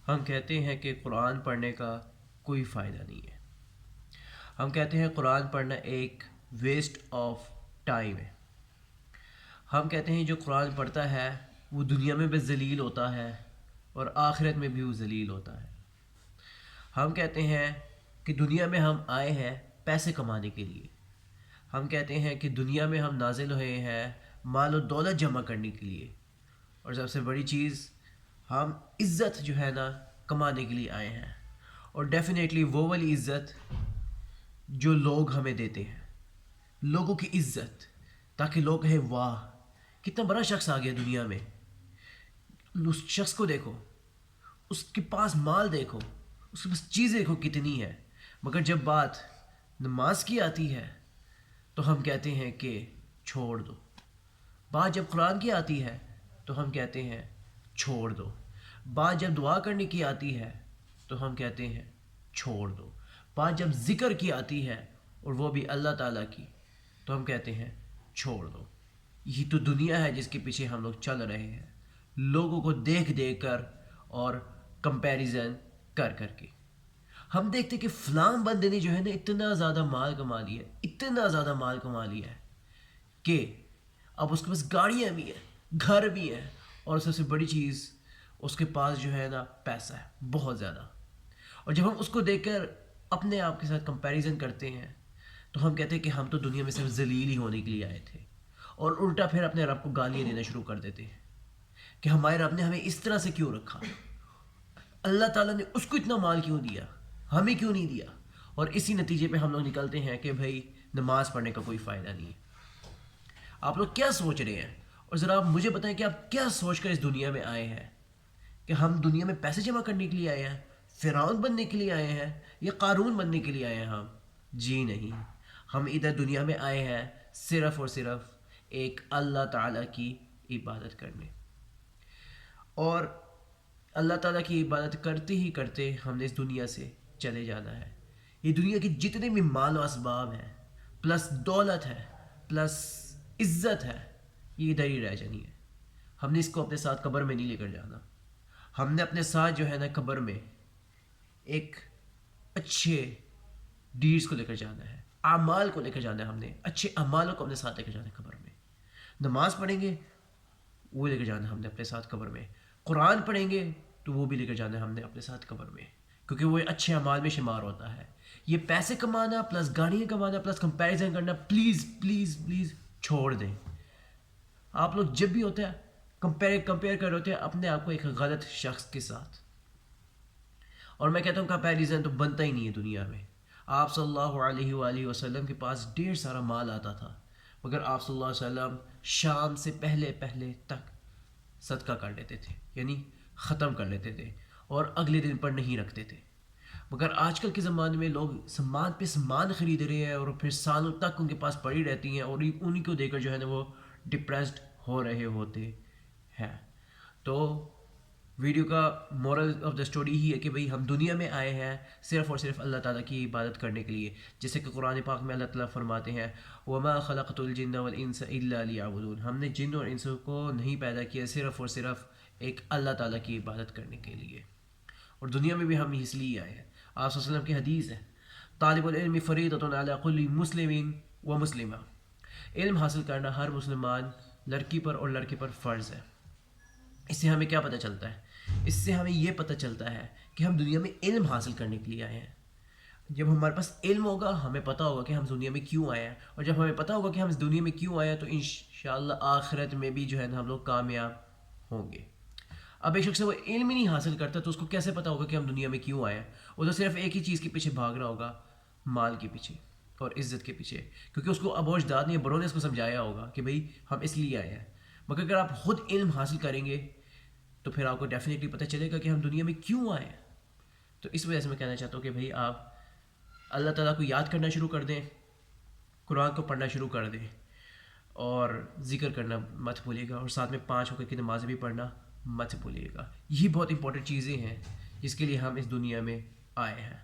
ہم کہتے ہیں کہ قرآن پڑھنے کا کوئی فائدہ نہیں ہے. ہم کہتے ہیں قرآن پڑھنا ایک ویسٹ آف ٹائم ہے. ہم کہتے ہیں جو قرآن پڑھتا ہے وہ دنیا میں بھی ذلیل ہوتا ہے اور آخرت میں بھی وہ ذلیل ہوتا ہے. ہم کہتے ہیں کہ دنیا میں ہم آئے ہیں پیسے کمانے کے لیے. ہم کہتے ہیں کہ دنیا میں ہم نازل ہوئے ہیں مال و دولت جمع کرنے کے لیے. اور سب سے بڑی چیز ہم عزت جو ہے نا کمانے کے لیے آئے ہیں. اور ڈیفینیٹلی وہ والی عزت جو لوگ ہمیں دیتے ہیں, لوگوں کی عزت, تاکہ لوگ کہیں واہ کتنا بڑا شخص آ گیا دنیا میں. اس شخص کو دیکھو, اس کے پاس مال دیکھو, اس کے پاس چیزیں دیکھو کتنی ہے. مگر جب بات نماز کی آتی ہے تو ہم کہتے ہیں کہ چھوڑ دو. بات جب قرآن کی آتی ہے تو ہم کہتے ہیں چھوڑ دو. بات جب دعا کرنے کی آتی ہے تو ہم کہتے ہیں چھوڑ دو. بات جب ذکر کی آتی ہے اور وہ بھی اللہ تعالیٰ کی تو ہم کہتے ہیں چھوڑ دو. یہی تو دنیا ہے جس کے پیچھے ہم لوگ چل رہے ہیں, لوگوں کو دیکھ دیکھ کر اور کمپیریزن کر کر کے. ہم دیکھتے کہ فلاں بندے نے جو ہے نا اتنا زیادہ مال کما لیا ہے, اتنا زیادہ مال کما لیا ہے کہ اب اس کے پاس گاڑیاں بھی ہیں, گھر بھی ہیں, اور سب سے بڑی چیز اس کے پاس جو ہے نا پیسہ ہے بہت زیادہ. اور جب ہم اس کو دیکھ کر اپنے آپ کے ساتھ کمپیریزن کرتے ہیں تو ہم کہتے ہیں کہ ہم تو دنیا میں صرف ذلیل ہی ہونے کے لیے آئے تھے. اور الٹا پھر اپنے رب کو گالیاں دینا شروع کر دیتے ہیں کہ ہمارے رب نے ہمیں اس طرح سے کیوں رکھا, اللہ تعالیٰ نے اس کو اتنا مال کیوں دیا, ہمیں کیوں نہیں دیا. اور اسی نتیجے پہ ہم لوگ نکلتے ہیں کہ بھائی نماز پڑھنے کا کوئی فائدہ نہیں ہے. آپ لوگ کیا سوچ رہے ہیں, اور ذرا آپ مجھے بتائیں کہ آپ کیا سوچ کر اس دنیا میں آئے ہیں؟ کہ ہم دنیا میں پیسے جمع کرنے کے لیے آئے ہیں, فرعون بننے کے لیے آئے ہیں, یا قارون بننے کے لیے آئے ہیں ہم؟ جی نہیں, ہم ادھر دنیا میں آئے ہیں صرف اور صرف ایک اللہ تعالیٰ کی عبادت کرنے. اور اللہ تعالیٰ کی عبادت کرتے ہی کرتے ہم نے اس دنیا سے چلے جانا ہے. یہ دنیا کے جتنے بھی مال و اسباب ہیں, پلس دولت ہے, پلس عزت ہے, یہ ادھر ہی رہ جانی ہے. ہم نے اس کو اپنے ساتھ قبر میں نہیں لے کر جانا. ہم نے اپنے ساتھ جو ہے نا قبر میں ایک اچھے ڈیڈز کو لے کر جانا ہے, اعمال کو لے کر جانا ہے. ہم نے اچھے اعمالوں کو اپنے ساتھ لے کر جانا ہے قبر میں. نماز پڑھیں گے وہ لے کر جانا ہے ہم نے اپنے ساتھ قبر میں. قرآن پڑھیں گے تو وہ بھی لے کر جانا ہے ہم نے اپنے ساتھ قبر میں, کیونکہ وہ اچھے اعمال میں شمار ہوتا ہے. یہ پیسے کمانا پلس گاڑیاں کمانا پلس کمپیریزن کرنا پلیز پلیز پلیز چھوڑ دیں. آپ لوگ جب بھی ہوتے ہیں کمپیئر کر رہے ہوتے ہیں اپنے آپ کو ایک غلط شخص کے ساتھ. اور میں کہتا ہوں کمپیریزن تو بنتا ہی نہیں ہے دنیا میں. آپ صلی اللہ علیہ وآلہ وسلم کے پاس ڈھیر سارا مال آتا تھا, مگر آپ صلی اللہ علیہ وسلم شام سے پہلے تک صدقہ کر لیتے تھے, یعنی ختم کر لیتے تھے, اور اگلے دن پر نہیں رکھتے تھے. مگر آج کل کے زمانے میں لوگ سامان پہ سامان خرید رہے ہیں اور پھر سالوں تک ان کے پاس پڑی رہتی ہیں, اور انہیں کو دے کر جو ہے نا وہ ڈپریسڈ ہو رہے ہوتے ہیں. تو ویڈیو کا moral of the story he ہے کہ بھئی ہم دنیا میں آئے ہیں صرف اور صرف اللہ تعالیٰ کی عبادت کرنے کے لیے. جیسے کہ قرآن پاک میں اللہ تعالیٰ فرماتے ہیں وَمَا خَلَقْتُ الْجِنَّ وَالْإِنسَ إِلَّا لِيَعْبُدُونَ, ہم نے جن اور انسوں کو نہیں پیدا کیا صرف اور صرف ایک اللہ تعالیٰ کی عبادت کرنے کے لیے. اور دنیا میں بھی ہم اس لیے آئے ہیں. آپ صلی اللہ علیہ وسلم کی حدیث ہے طالب العلم فریضۃ علی کل مسلم و مسلمہ, علم حاصل کرنا ہر مسلمان لڑکی پر اور لڑکے پر فرض ہے. اس سے ہمیں کیا پتہ چلتا ہے؟ اس سے ہمیں یہ پتہ چلتا ہے کہ ہم دنیا میں علم حاصل کرنے کے لیے آئے ہیں. جب ہمارے پاس علم ہوگا ہمیں پتہ ہوگا کہ ہم دنیا میں کیوں آئے ہیں, اور جب ہمیں پتہ ہوگا کہ ہم اس دنیا میں کیوں آئے ہیں تو انشاءاللہ آخرت میں بھی جو ہے نا ہم لوگ کامیاب ہوں گے. اب ایک شخص وہ علم ہی نہیں حاصل کرتا تو اس کو کیسے پتہ ہوگا کہ ہم دنیا میں کیوں آئے ہیں؟ وہ تو صرف ایک ہی چیز کے پیچھے بھاگ رہا ہوگا, مال کے پیچھے اور عزت کے پیچھے, کیونکہ اس کو ابو اجداد نے بڑوں نے اس کو سمجھایا ہوگا کہ بھئی ہم اس لیے آئے ہیں. مگر اگر آپ خود علم حاصل کریں گے تو پھر آپ کو ڈیفینیٹلی پتہ چلے گا کہ ہم دنیا میں کیوں آئے ہیں. تو اس وجہ سے میں کہنا چاہتا ہوں کہ بھئی آپ اللہ تعالیٰ کو یاد کرنا شروع کر دیں, قرآن کو پڑھنا شروع کر دیں, اور ذکر کرنا مت بھولیے گا, اور ساتھ میں 5 وقت کی نمازیں بھی پڑھنا مت بھولیے گا. یہی بہت امپورٹنٹ چیزیں ہیں جس کے لیے ہم اس دنیا میں آئے ہیں.